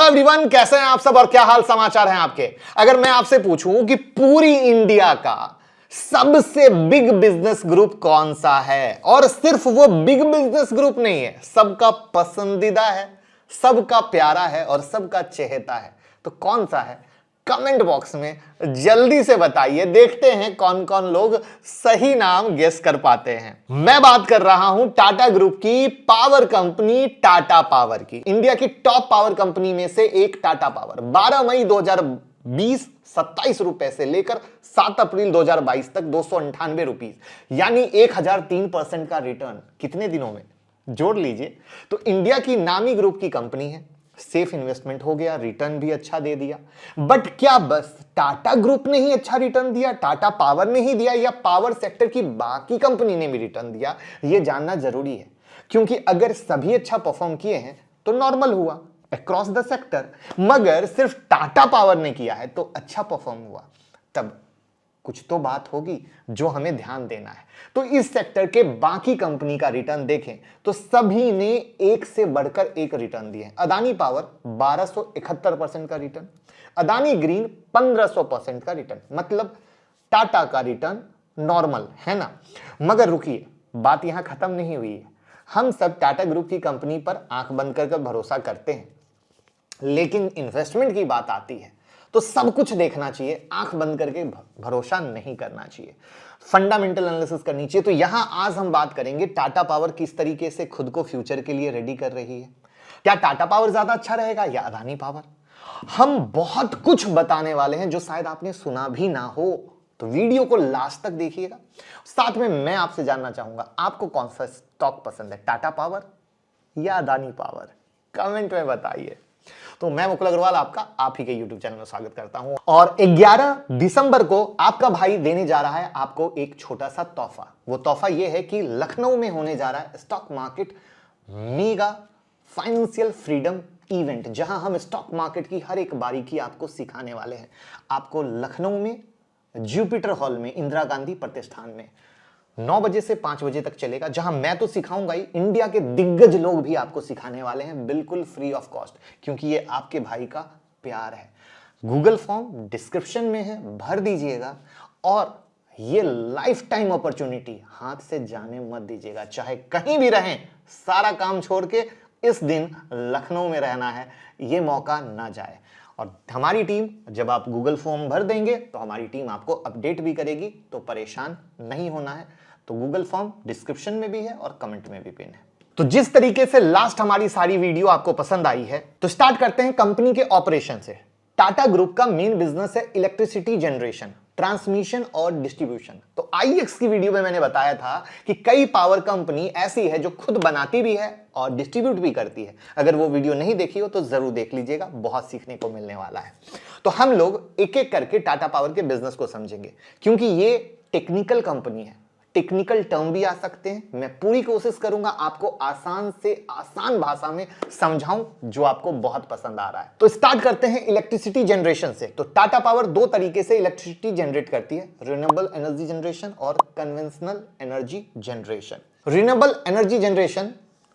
Hello everyone, कैसे हैं आप सब और क्या हाल समाचार हैं आपके। अगर मैं आपसे पूछूं कि पूरी इंडिया का सबसे बिग बिजनेस ग्रुप कौन सा है, और सिर्फ वो बिग बिजनेस ग्रुप नहीं है, सबका पसंदीदा है, सबका प्यारा है और सबका चहेता है, तो कौन सा है? कमेंट बॉक्स में जल्दी से बताइए। देखते हैं कौन कौन लोग सही नाम गेस कर पाते हैं। मैं बात कर रहा हूं टाटा ग्रुप की पावर कंपनी टाटा पावर की। इंडिया की टॉप पावर कंपनी में से एक टाटा पावर 12 मई 2020 ₹27 से लेकर 7 अप्रैल 2022 तक 298 रुपीस यानी 1003% का रिटर्न कितने दिनों में? जोड़ लीजिए। तो इंडिया की नामी ग्रुप की कंपनी है, सेफ इन्वेस्टमेंट हो गया, रिटर्न भी अच्छा दे दिया। बट क्या बस टाटा ग्रुप ने ही अच्छा रिटर्न दिया, टाटा पावर ने ही दिया, या पावर सेक्टर की बाकी कंपनी ने भी रिटर्न दिया? यह जानना जरूरी है, क्योंकि अगर सभी अच्छा परफॉर्म किए हैं तो नॉर्मल हुआ अक्रॉस द सेक्टर, मगर सिर्फ टाटा पावर ने किया है तो अच्छा परफॉर्म हुआ, तब कुछ तो बात होगी जो हमें ध्यान देना है। तो इस सेक्टर के बाकी कंपनी का रिटर्न देखें तो सभी ने एक से बढ़कर एक रिटर्न दिए। अदानी पावर 1271% का रिटर्न, अदानी ग्रीन 1500% का रिटर्न, मतलब टाटा का रिटर्न नॉर्मल है ना। मगर रुकिए, बात यहां खत्म नहीं हुई है। हम सब टाटा ग्रुप की कंपनी पर आंख बंद कर भरोसा करते हैं, लेकिन इन्वेस्टमेंट की बात आती है तो सब कुछ देखना चाहिए, आंख बंद करके भरोसा नहीं करना चाहिए, फंडामेंटल एनालिसिस करनी चाहिए। तो यहां आज हम बात करेंगे टाटा पावर किस तरीके से खुद को फ्यूचर के लिए रेडी कर रही है। क्या टाटा पावर ज्यादा अच्छा रहेगा या अदानी पावर? हम बहुत कुछ बताने वाले हैं जो शायद आपने सुना भी ना हो, तो वीडियो को लास्ट तक देखिएगा। साथ में मैं आपसे जानना चाहूंगा, आपको कौन सा स्टॉक पसंद है, टाटा पावर या अदानी पावर? कमेंट में बताइए। तो मैं मुकुल अग्रवाल आपका आप ही के YouTube चैनल में स्वागत करता हूं, और 11 दिसंबर को आपका भाई देने जा रहा है आपको एक छोटा सा तोहफा। वो तोहफा ये है कि लखनऊ में होने जा रहा है stock market mega financial freedom event, जहां हम स्टॉक मार्केट की हर एक बारीकी आपको सिखाने वाले हैं। आपको लखनऊ में जुपिटर हॉल में, इंदिरा गांधी प्रतिष्ठान में 9 बजे से 5 बजे तक चलेगा, जहां मैं तो सिखाऊंगा ही, इंडिया के दिग्गज लोग भी आपको सिखाने वाले हैं, बिल्कुल फ्री ऑफ कॉस्ट, क्योंकि ये आपके भाई का प्यार है। गूगल फॉर्म डिस्क्रिप्शन में है, भर दीजिएगा, और ये लाइफ टाइम अपॉर्चुनिटी हाथ से जाने मत दीजिएगा। चाहे कहीं भी रहें, सारा काम छोड़ के इस दिन लखनऊ में रहना है, ये मौका ना जाए। और हमारी टीम, जब आप गूगल फॉर्म भर देंगे तो हमारी टीम आपको अपडेट भी करेगी, तो परेशान नहीं होना है। तो गूगल फॉर्म डिस्क्रिप्शन में भी है और कमेंट में भी पिन है। तो जिस तरीके से लास्ट हमारी सारी वीडियो आपको पसंद आई है, तो स्टार्ट करते हैं कंपनी के ऑपरेशन से। टाटा ग्रुप का मेन बिजनेस है इलेक्ट्रिसिटी जनरेशन, ट्रांसमिशन और डिस्ट्रीब्यूशन। तो आईएक्स की वीडियो में मैंने बताया था कि कई पावर कंपनी ऐसी है जो खुद बनाती भी है और डिस्ट्रीब्यूट भी करती है। अगर वो वीडियो नहीं देखी हो तो जरूर देख लीजिएगा, बहुत सीखने को मिलने वाला है। तो हम लोग एक एक करके टाटा पावर के बिजनेस को समझेंगे, क्योंकि ये टेक्निकल कंपनी है, टेक्निकल टर्म भी आ सकते हैं। मैं पूरी कोशिश करूंगा आपको आसान से आसान भाषा में समझाऊं, जो आपको बहुत पसंद आ रहा है। तो स्टार्ट करते हैं इलेक्ट्रिसिटी जनरेशन से। तो टाटा पावर दो तरीके से इलेक्ट्रिसिटी जनरेट करती है, रिन्यूएबल एनर्जी जनरेशन और conventional energy generation. Renewable energy generation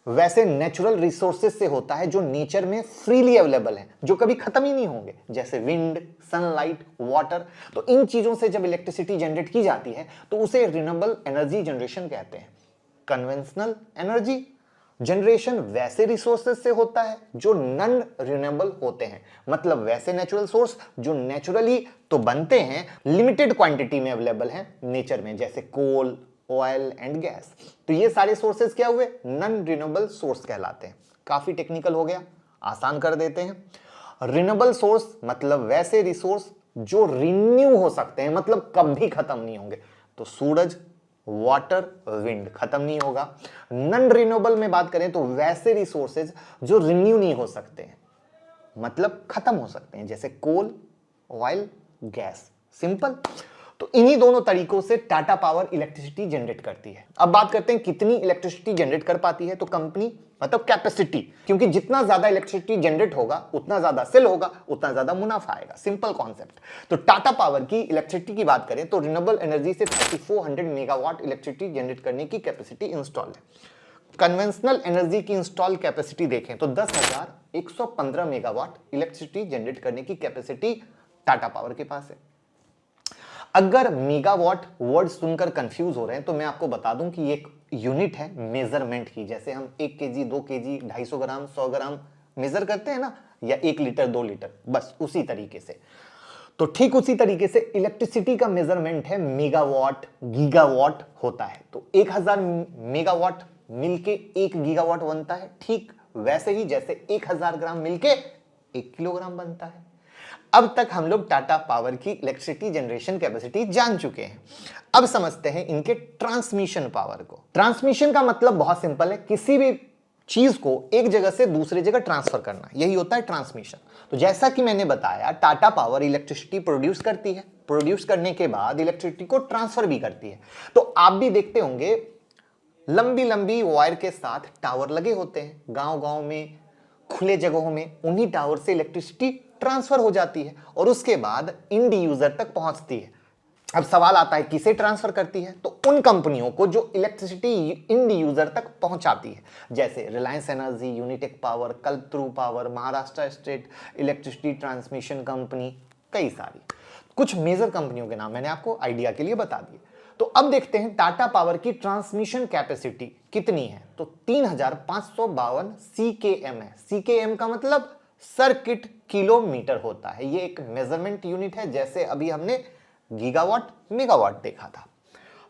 वैसे नेचुरल रिसोर्सेज से होता है जो नेचर में फ्रीली अवेलेबल है, जो कभी खत्म ही नहीं होंगे, जैसे विंड, सनलाइट, वाटर। तो इन चीजों से जब इलेक्ट्रिसिटी जनरेट की जाती है तो उसे रिन्यूएबल एनर्जी जनरेशन कहते हैं। कन्वेंशनल एनर्जी जनरेशन वैसे रिसोर्सेज से होता है जो नॉन रिन्यूएबल होते हैं, मतलब वैसे नेचुरल सोर्स जो नेचुरली तो बनते हैं, लिमिटेड क्वांटिटी में अवेलेबल हैं नेचर में, जैसे कोल, ऑयल एंड गैस। तो ये सारे सोर्सेज क्या हुए? नॉन रिन्यूएबल सोर्स कहलाते हैं। काफी टेक्निकल हो गया, आसान कर देते हैं। रिन्यूएबल सोर्स मतलब वैसे रिसोर्स जो रिन्यू हो सकते हैं, मतलब कभी खत्म नहीं होंगे। तो सूरज, वाटर, विंड खत्म नहीं होगा। नॉन रिन्यूएबल में बात करें तो वैसे रिसोर्सेज जो रिन्यू नहीं हो सकते हैं, मतलब खत्म हो सकते हैं, जैसे कोल, ऑयल, गैस। सिंपल। तो इन्हीं दोनों तरीकों से टाटा पावर इलेक्ट्रिसिटी जनरेट करती है। अब बात करते हैं कितनी इलेक्ट्रिसिटी जनरेट कर पाती है। तो कंपनी मतलब कैपेसिटी, क्योंकि जितना ज्यादा इलेक्ट्रिसिटी जनरेट होगा उतना ज्यादा सेल होगा, उतना ज्यादा मुनाफा आएगा। Simple concept. तो टाटा पावर की इलेक्ट्रिसिटी की बात करें तो रिन्यूएबल एनर्जी से 3400 मेगावाट इलेक्ट्रिसिटी जनरेट करने की कैपेसिटी इंस्टॉल है। कन्वेंशनल एनर्जी की इंस्टॉल कैपेसिटी देखें तो 10,115 मेगावाट इलेक्ट्रिसिटी जनरेट करने की कैपेसिटी टाटा पावर के पास है। अगर मेगावाट वर्ड सुनकर कंफ्यूज हो रहे हैं तो मैं आपको बता दूं कि ये एक यूनिट है मेजरमेंट की। जैसे हम 1 केजी 2 केजी 250 ग्राम 100 ग्राम मेजर करते हैं ना, या 1 लीटर 2 लीटर, बस उसी तरीके से। तो ठीक उसी तरीके से इलेक्ट्रिसिटी का मेजरमेंट है मेगावाट गीगावाट होता है। तो 1000 मेगावाट मिलके 1 गीगावाट बनता है, ठीक वैसे ही जैसे 1000 ग्राम मिलके 1 किलोग्राम बनता है। अब तक हम लोग टाटा पावर की इलेक्ट्रिसिटी जनरेशन कैपेसिटी जान चुके हैं। अब समझते हैं इनके ट्रांसमिशन पावर को। ट्रांसमिशन का मतलब बहुत सिंपल है, किसी भी चीज को एक जगह से दूसरी जगह ट्रांसफर करना, यही होता है ट्रांसमिशन। तो जैसा कि मैंने बताया, टाटा पावर इलेक्ट्रिसिटी प्रोड्यूस करती है, प्रोड्यूस करने के बाद इलेक्ट्रिसिटी को ट्रांसफर भी करती है। तो आप भी देखते होंगे लंबी लंबी वायर के साथ टावर लगे होते हैं गांव गांव में, खुले जगहों में। उन्हीं टावर से इलेक्ट्रिसिटी ट्रांसफर हो जाती है और उसके बाद इंड यूजर तक पहुंचती है। अब सवाल आता है किसे ट्रांसफर करती है? तो उन कंपनियों को जो इलेक्ट्रिसिटी इंड यूजर तक पहुंचाती है, जैसे Reliance energy, Unitech power, Kalpataru power, Maharashtra state electricity transmission company, कई सारी। कुछ मेजर कंपनियों के नाम मैंने आपको आइडिया के लिए बता दिए। तो अब देखते हैं टाटा पावर की ट्रांसमिशन कैपेसिटी कितनी है। तो 3552 सीकेएम है। सीकेएम का मतलब सर्किट किलोमीटर होता है। ये एक मेजरमेंट यूनिट है, जैसे अभी हमने गीगावाट मेगावाट देखा था।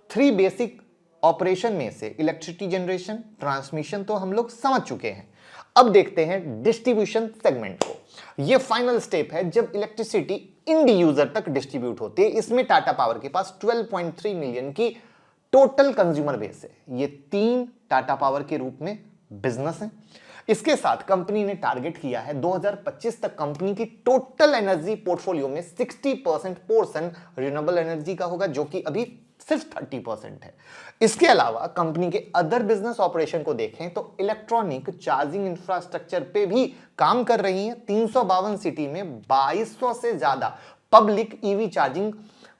3 बेसिक ऑपरेशन में से इलेक्ट्रिसिटी जनरेशन, ट्रांसमिशन तो हम लोग समझ चुके हैं। अब देखते हैं डिस्ट्रीब्यूशन सेगमेंट को। ये फाइनल स्टेप है जब इलेक्ट्रिसिटी इंड यूजर तक डिस्ट्रीब्यूट होती है। इसमें टाटा पावर के पास 12.3 मिलियन की टोटल कंज्यूमर बेस है। ये 3 टाटा पावर के रूप में बिजनेस है। इसके साथ कंपनी ने टारगेट किया है 2025 तक कंपनी की टोटल एनर्जी पोर्टफोलियो में 60% पोर्शन रिन्यूएबल एनर्जी का होगा, जो कि अभी सिर्फ 30% है। इसके अलावा कंपनी के अदर बिजनेस ऑपरेशन को देखें तो इलेक्ट्रॉनिक चार्जिंग इंफ्रास्ट्रक्चर पे भी काम कर रही है। 352 सिटी में 2200 से ज्यादा public EV charging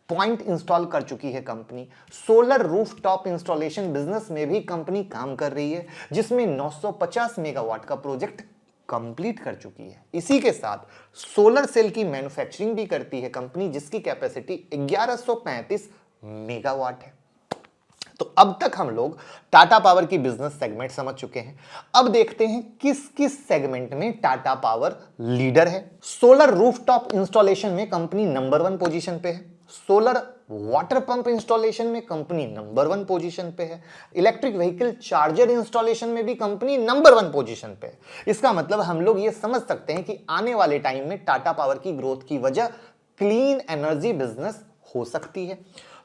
point install कर चुकी है company. Solar rooftop installation business में भी कंपनी काम कर रही है, जिसमें 950 मेगावाट का प्रोजेक्ट कंप्लीट कर चुकी है। इसी के साथ सोलर सेल की मैन्युफैक्चरिंग भी करती है कंपनी, जिसकी कैपेसिटी 1135 मेगावाट है। तो अब तक हम लोग टाटा पावर की बिजनेस सेगमेंट समझ चुके हैं। अब देखते हैं किस किस सेगमेंट में टाटा पावर लीडर है। सोलर रूफटॉप इंस्टॉलेशन में कंपनी नंबर 1 पोजीशन पे है। सोलर वाटर पंप इंस्टॉलेशन में कंपनी नंबर 1 पोजीशन पे है। इलेक्ट्रिक व्हीकल चार्जर इंस्टॉलेशन में भी कंपनी नंबर 1 पोजीशन पे है। इसका मतलब हम लोग ये समझ सकते हैं कि आने वाले टाइम में टाटा पावर की ग्रोथ की वजह क्लीन एनर्जी बिजनेस हो सकती है।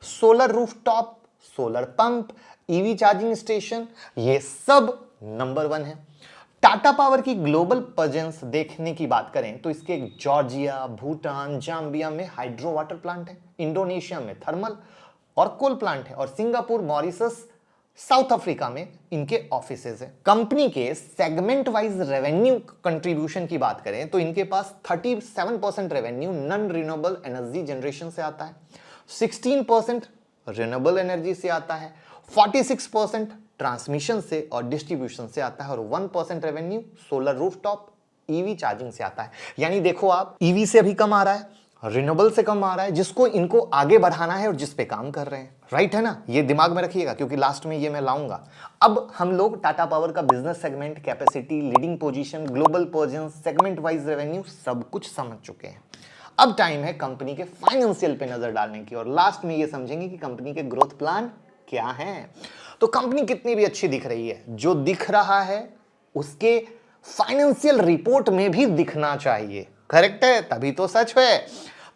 Solar rooftop, solar pump, EV charging station, ये सब नंबर 1 है। टाटा पावर की ग्लोबल प्रेजेंस देखने की बात करें तो इसके जॉर्जिया, भूटान, जाम्बिया में हाइड्रो वाटर प्लांट है, इंडोनेशिया में थर्मल और कोल प्लांट है, और सिंगापुर, मॉरिशस, साउथ अफ्रीका में इनके ऑफिसेज है। कंपनी के सेगमेंट वाइज रेवेन्यू कंट्रीब्यूशन की बात करें तो इनके पास 37% revenue non renewable energy generation से आता है, 16% रिन्यूएबल एनर्जी से आता है, 46% ट्रांसमिशन से और डिस्ट्रीब्यूशन से आता है, और 1% revenue solar rooftop EV charging से आता है। यानी देखो आप, ईवी से अभी कम आ रहा है, रिन्यूएबल से कम आ रहा है, जिसको इनको आगे बढ़ाना है और जिस पे काम कर रहे हैं। राइट है ना? ये दिमाग में रखिएगा, क्योंकि लास्ट में ये मैं लाऊंगा। अब हम लोग टाटा पावर का business segment, capacity, leading position, global presence, segment wise revenue सब कुछ समझ चुके हैं। अब टाइम है कंपनी के फाइनेंशियल पे नजर डालने की, और लास्ट में ये समझेंगे कि कंपनी के ग्रोथ प्लान क्या है। तो कंपनी कितनी भी अच्छी दिख रही है, जो दिख रहा है उसके फाइनेंशियल रिपोर्ट में भी दिखना चाहिए। करेक्ट है? तभी तो सच है।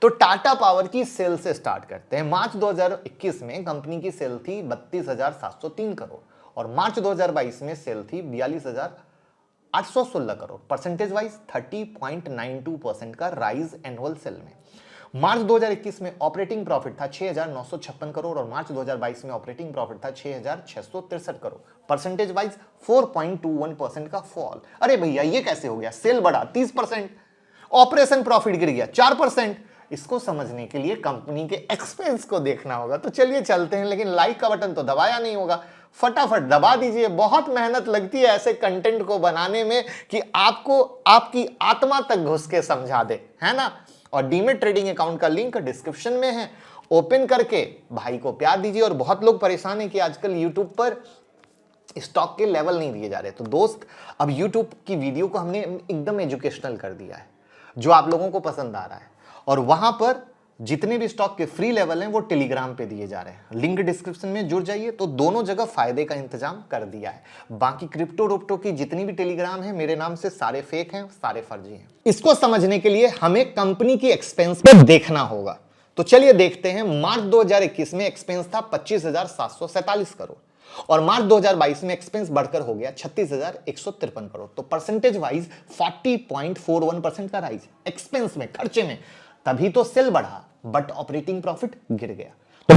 तो टाटा पावर की सेल से स्टार्ट करते हैं। मार्च 2021 में कंपनी की सेल थी 32,703 करोड़, और मार्च 2022 में सेल थी 42,816 करोड़। परसेंटेज वाइज 30.92% का राइज एनुअल सेल में। मार्च 2021 में ऑपरेटिंग प्रॉफिट था 6,956 करोड़, और मार्च 2022 में ऑपरेटिंग प्रॉफिट था 6,663 करोड़। परसेंटेज वाइज 4.21% का फॉल। अरे भैया ये कैसे हो गया? सेल बढ़ा 30%, ऑपरेशन प्रॉफिट गिर गया 4%। इसको समझने के लिए कंपनी के एक्सपेंस को देखना होगा। तो चलिए चलते हैं, लेकिन लाइक का बटन तो दबाया नहीं होगा। फटाफट दबा दीजिए। बहुत मेहनत लगती है ऐसे कंटेंट को बनाने में कि आपको आपकी आत्मा तक घुस के समझा दे, है ना। और डीमेट ट्रेडिंग अकाउंट का लिंक डिस्क्रिप्शन में है, ओपन करके भाई को प्यार दीजिए। और बहुत लोग परेशान हैं कि आजकल यूट्यूब पर स्टॉक के लेवल नहीं दिए जा रहे, तो दोस्त अब यूट्यूब की वीडियो को हमने एकदम एजुकेशनल कर दिया है, जो आप लोगों को पसंद आ रहा है। और वहां पर जितने भी स्टॉक के फ्री लेवल हैं वो टेलीग्राम पे दिए जा रहे हैं, लिंक डिस्क्रिप्शन में जुड़ जाइए। तो दोनों जगह फायदे का इंतजाम कर दिया है। बाकी क्रिप्टो रोप्टो की जितनी भी टेलीग्राम है मेरे नाम से, सारे फेक हैं, सारे फर्जी हैं। इसको समझने के लिए हमें कंपनी की एक्सपेंस को देखना होगा। तो चलिए देखते हैं। मार्च 2021 में एक्सपेंस था 25,747 करोड़ और मार्च 2022 में एक्सपेंस बढ़कर हो गया 36,153 करोड़। तो परसेंटेज वाइज 40.41% का राइज एक्सपेंस में, खर्चे में। तभी तो सेल बढ़ा बट ऑपरेटिंग प्रॉफिट गिर गया। तो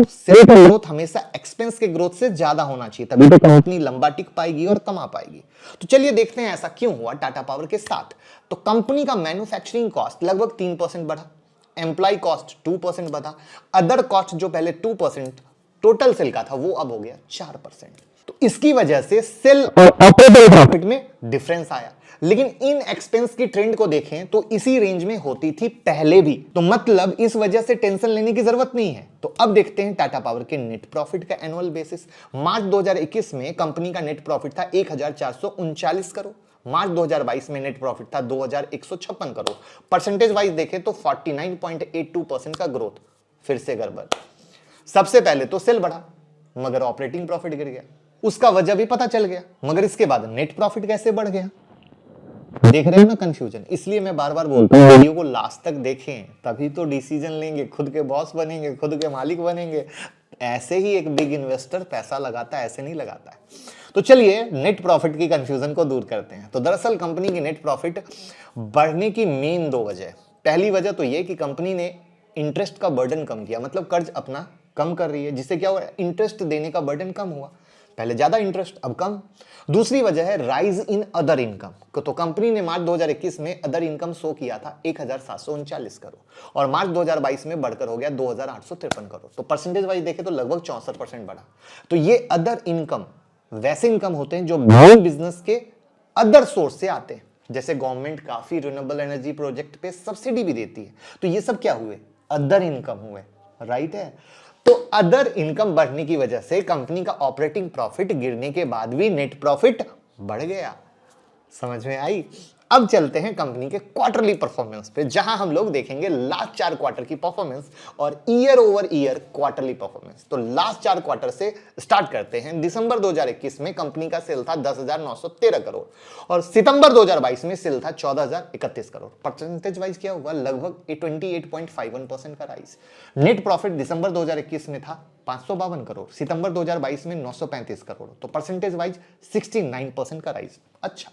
सेल का ग्रोथ हमेशा एक्सपेंस के ग्रोथ से ज्यादा होना चाहिए, तभी तो कंपनी लंबा टिक पाएगी और कमा पाएगी। तो चलिए देखते हैं ऐसा क्यों हुआ टाटा पावर के साथ। तो कंपनी का मैन्युफैक्चरिंग कॉस्ट लगभग 3% बढ़ा, एम्प्लॉय कॉस्ट 2% बढ़ा, अदर कॉस्ट जो पहले 2% टोटल सेल का था वो अब हो गया 4%। तो इसकी वजह से सेल और ऑपरेटिंग प्रॉफिट में डिफरेंस आया। लेकिन इन एक्सपेंस की ट्रेंड को देखें तो इसी रेंज में होती थी पहले भी, तो मतलब इस वजह से टेंशन लेने की जरूरत नहीं है। तो अब देखते हैं टाटा पावर के नेट प्रॉफिट का एनुअल बेसिस। मार्च 2021 में कंपनी का नेट प्रॉफिट था 1,439 करोड़, मार्च 2022 में नेट प्रॉफिट था 2,156 करोड़। परसेंटेज वाइज देखें तो 49.82% का ग्रोथ। फिर से गड़बड़। सबसे पहले तो सेल बढ़ा मगर ऑपरेटिंग प्रॉफिट गिर गया, उसका वजह भी पता चल गया, मगर इसके बाद नेट प्रॉफिट कैसे बढ़ गया। देख रहे हो ना कंफ्यूजन। इसलिए मैं बार बार बोलता हूं वीडियो को लास्ट तक देखें, तभी तो डिसीजन लेंगे, खुद के बॉस बनेंगे, खुद के मालिक बनेंगे। ऐसे ही एक बिग इन्वेस्टर पैसा लगाता है, ऐसे नहीं लगाता है। तो चलिए नेट प्रॉफिट की कंफ्यूजन को दूर करते हैं। तो दरअसल कंपनी की नेट प्रॉफिट बढ़ने की मेन 2 वजह। पहली वजह तो यह कि कंपनी ने इंटरेस्ट का बर्डन कम किया, मतलब कर्ज अपना कम कर रही है, जिससे क्या हुआ, इंटरेस्ट देने का बर्डन कम हुआ। पहले ज्यादा इंटरेस्ट, अब कम। दूसरी वजह है राइज इन अदर इनकम। तो कंपनी ने मार्च 2021 में अदर इनकम शो किया था 1,739 करोड़ और मार्च 2022 में बढ़कर हो गया 2,853 करोड़। तो परसेंटेज वाइज देखें तो लगभग 64% बढ़ा। तो ये अदर इनकम वैसे इनकम होते हैं जो मेन बिजनेस के अदर सोर्स से आते हैं, जैसे गवर्नमेंट काफी रिन्यूएबल एनर्जी प्रोजेक्ट पे सब्सिडी भी देती है। तो ये सब क्या हुए, अदर इनकम हुए, राइट है। तो अदर इनकम बढ़ने की वजह से कंपनी का ऑपरेटिंग प्रॉफिट गिरने के बाद भी नेट प्रॉफिट बढ़ गया। समझ में आई। अब चलते हैं कंपनी के क्वार्टरली परफॉर्मेंस पे, जहां हम लोग देखेंगे लास्ट 4 क्वार्टर की परफॉर्मेंस और year over year quarterly performance. तो लास्ट 4 क्वार्टर से स्टार्ट करते हैं। दिसंबर 2021 में कंपनी का सेल था 10,913 करोड़ और सितंबर 2022 में सेल था 14,031 करोड़। परसेंटेज वाइज क्या हुआ, लगभग 28.51% का राइज। नेट प्रॉफिट दिसंबर 2021 में था 552 करोड़, सितंबर 2022 में 935 करोड़। तो परसेंटेज वाइज 69% का राइज। अच्छा,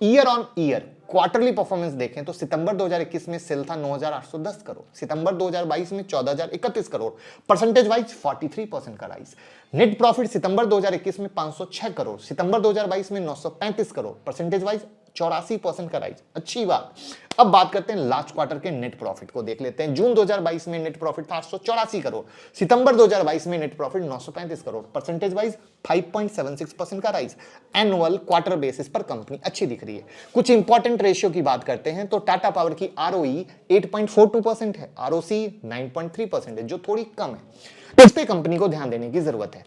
year on year quarterly performance देखें तो सितंबर 2021 में सेल था 9,810 करोड़, सितंबर 2022 में 14,031 करोड़। परसेंटेज वाइज 43% का राइज। नेट प्रॉफिट सितंबर 2021 में 506 करोड़, सितंबर 2022 में 935 करोड़। परसेंटेज वाइज 84% का राइज। अच्छी बात। अब बात करते हैं लास्ट क्वार्टर के नेट प्रॉफिट को देख लेते हैं। जून 2022 में नेट प्रॉफिट था 884 करोड़, सितंबर 2022 में net profit 935 crore. Percentage wise 5.76% का राइज। एनुअल क्वार्टर बेसिस पर कंपनी अच्छी दिख रही है। कुछ इंपॉर्टेंट रेशियो की बात करते हैं तो टाटा पावर की ROE 8.42% है, ROC 9.3% है, जो थोड़ी कम है। इस पे कंपनी को ध्यान देने की जरूरत है।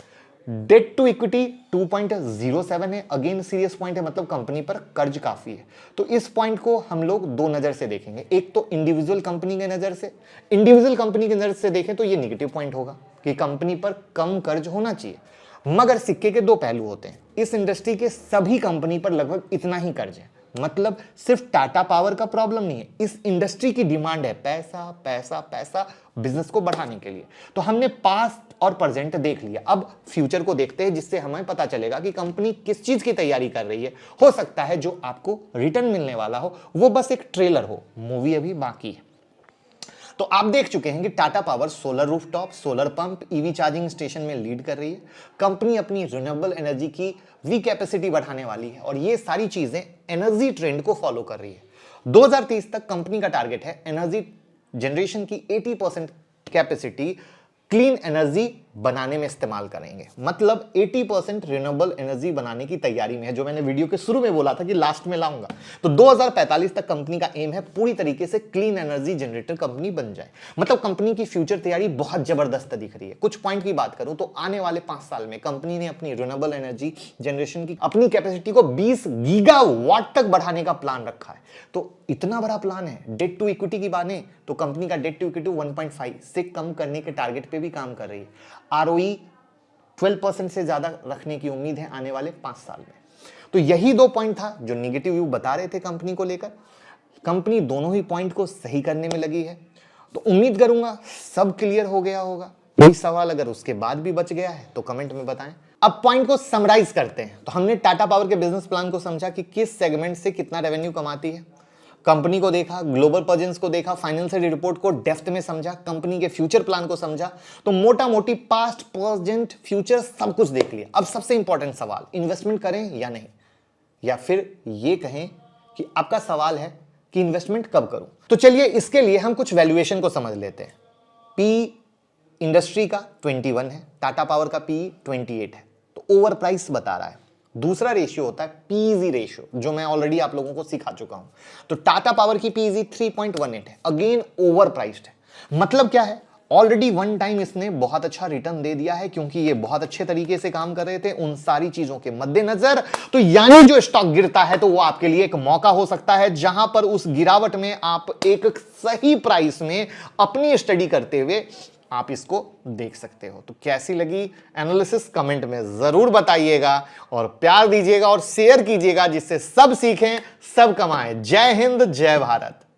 डेट टू इक्विटी 2.07 है, अगेन सीरियस पॉइंट है, मतलब कंपनी पर कर्ज काफी है। तो इस पॉइंट को हम लोग 2 नजर से देखेंगे। एक तो इंडिविजुअल कंपनी के नजर से, इंडिविजुअल कंपनी की नजर से देखें तो ये नेगेटिव पॉइंट होगा कि कंपनी पर कम कर्ज होना चाहिए, मगर सिक्के के 2 पहलू होते हैं। इस इंडस्ट्री के सभी कंपनी पर लगभग इतना ही कर्ज है, मतलब सिर्फ टाटा पावर का प्रॉब्लम नहीं है, इस इंडस्ट्री की डिमांड है पैसा पैसा पैसा बिजनेस को बढ़ाने के लिए। तो हमने पास्ट और प्रेजेंट देख लिया, अब फ्यूचर को देखते हैं, जिससे हमें पता चलेगा कि कंपनी किस चीज की तैयारी कर रही है। हो सकता है जो आपको रिटर्न मिलने वाला हो वो बस एक ट्रेलर हो, मूवी अभी बाकी है। तो आप देख चुके हैं कि Tata power solar rooftop, solar pump, EV charging station में लीड कर रही है। कंपनी अपनी रिन्यूएबल एनर्जी की वी कैपेसिटी बढ़ाने वाली है और ये सारी चीजें एनर्जी ट्रेंड को फॉलो कर रही है। 2030 तक कंपनी का टारगेट है एनर्जी जनरेशन की 80% कैपेसिटी क्लीन एनर्जी बनाने में इस्तेमाल करेंगे। मतलब 80% रिन्यूएबल एनर्जी बनाने की तैयारी में है, जो मैंने वीडियो के शुरू में बोला था कि लास्ट में लाऊंगा। तो 2045 तक कंपनी का एम है पूरी तरीके से क्लीन एनर्जी जनरेटर कंपनी बन जाए। मतलब कंपनी की फ्यूचर तैयारी बहुत जबरदस्त दिख रही है। कुछ पॉइंट की बात करूं तो आने वाले 5 साल में कंपनी ने अपनी रिन्यूएबल एनर्जी जनरेशन की अपनी कैपेसिटी को 20 गीगावाट तक बढ़ाने का प्लान रखा है। तो इतना बड़ा प्लान है। डेट टू इक्विटी की बात तो कंपनी का डेट टू इक्विटी 1.5 से कम करने के टारगेट पे भी काम कर रही है। आरओई 12% से ज्यादा रखने की उम्मीद है आने वाले 5 साल में। तो यही 2 पॉइंट था जो निगेटिव व्यू बता रहे थे कंपनी को लेकर। कंपनी दोनों ही पॉइंट को सही करने में लगी है। तो उम्मीद करूंगा सब क्लियर हो गया होगा। कोई सवाल अगर उसके बाद भी बच गया है तो कमेंट में बताएं। अब पॉइंट को समराइज करते हैं। तो हमने टाटा पावर के बिजनेस प्लान को समझा कि किस सेगमेंट से कितना रेवेन्यू कमाती है, कंपनी को देखा, ग्लोबल प्रेजेंस को देखा, फाइनेंशियल रिपोर्ट को डेप्थ में समझा, कंपनी के फ्यूचर प्लान को समझा। तो मोटा मोटी पास्ट, प्रेजेंट, फ्यूचर सब कुछ देख लिया। अब सबसे इंपॉर्टेंट सवाल, इन्वेस्टमेंट करें या नहीं, या फिर ये कहें कि आपका सवाल है कि इन्वेस्टमेंट कब करूं। तो चलिए इसके लिए हम कुछ वैल्यूएशन को समझ लेते हैं। पी इंडस्ट्री का 21 है, टाटा पावर का पी 28 है, तो ओवर प्राइस बता रहा है। दूसरा रेशियो होता है पीईजी रेशियो, जो मैं ऑलरेडी आप लोगों को सिखा चुका हूं। तो टाटा पावर की पीईजी 3.18 है, अगेन ओवर प्राइस्ड है। मतलब क्या है, ऑलरेडी वन टाइम इसने बहुत अच्छा रिटर्न दे दिया है, क्योंकि ये बहुत अच्छे तरीके से काम कर रहे थे उन सारी चीजों के मद्देनजर। तो यानी जो स्टॉक गिरता है तो वो आपके लिए एक मौका हो सकता है, जहां पर उस गिरावट में आप एक सही प्राइस में अपनी स्टडी करते हुए आप इसको देख सकते हो। तो कैसी लगी एनालिसिस कमेंट में जरूर बताइएगा, और प्यार दीजिएगा और शेयर कीजिएगा, जिससे सब सीखें, सब कमाएं। जय हिंद, जय भारत।